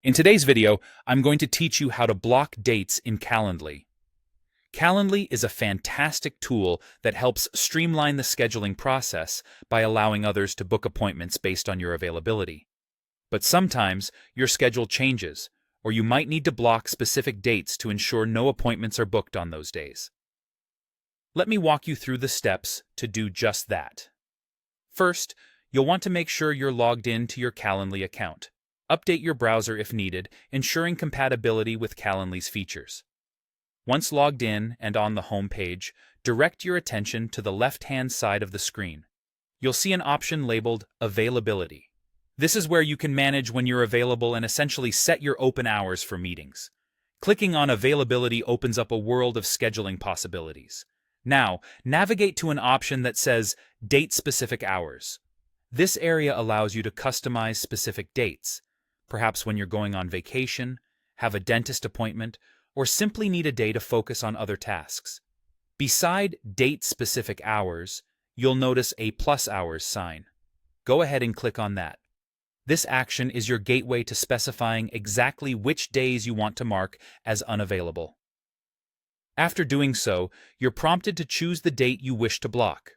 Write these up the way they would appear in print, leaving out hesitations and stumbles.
In today's video, I'm going to teach you how to block dates in Calendly. Calendly is a fantastic tool that helps streamline the scheduling process by allowing others to book appointments based on your availability. But sometimes your schedule changes, or you might need to block specific dates to ensure no appointments are booked on those days. Let me walk you through the steps to do just that. First, you'll want to make sure you're logged in to your Calendly account. Update your browser if needed, ensuring compatibility with Calendly's features. Once logged in and on the home page, direct your attention to the left-hand side of the screen. You'll see an option labeled Availability. This is where you can manage when you're available and essentially set your open hours for meetings. Clicking on Availability opens up a world of scheduling possibilities. Now, navigate to an option that says Date-Specific Hours. This area allows you to customize specific dates, perhaps when you're going on vacation, have a dentist appointment, or simply need a day to focus on other tasks. Beside date-specific hours, you'll notice a plus hours sign. Go ahead and click on that. This action is your gateway to specifying exactly which days you want to mark as unavailable. After doing so, you're prompted to choose the date you wish to block.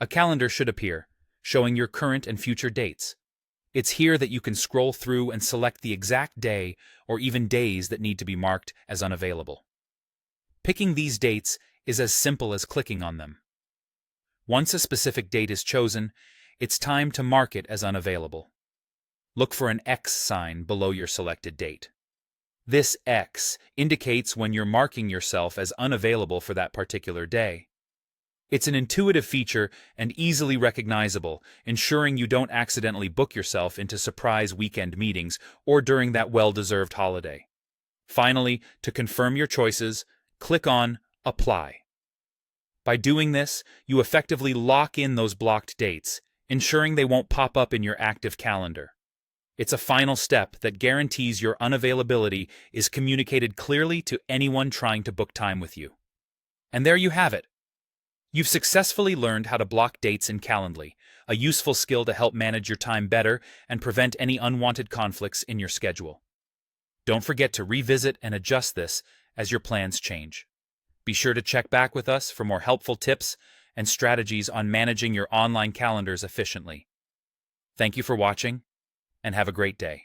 A calendar should appear, showing your current and future dates. It's here that you can scroll through and select the exact day or even days that need to be marked as unavailable. Picking these dates is as simple as clicking on them. Once a specific date is chosen, it's time to mark it as unavailable. Look for an X sign below your selected date. This X indicates when you're marking yourself as unavailable for that particular day. It's an intuitive feature and easily recognizable, ensuring you don't accidentally book yourself into surprise weekend meetings or during that well-deserved holiday. Finally, to confirm your choices, click on Apply. By doing this, you effectively lock in those blocked dates, ensuring they won't pop up in your active calendar. It's a final step that guarantees your unavailability is communicated clearly to anyone trying to book time with you. And there you have it. You've successfully learned how to block dates in Calendly, a useful skill to help manage your time better and prevent any unwanted conflicts in your schedule. Don't forget to revisit and adjust this as your plans change. Be sure to check back with us for more helpful tips and strategies on managing your online calendars efficiently. Thank you for watching, and have a great day.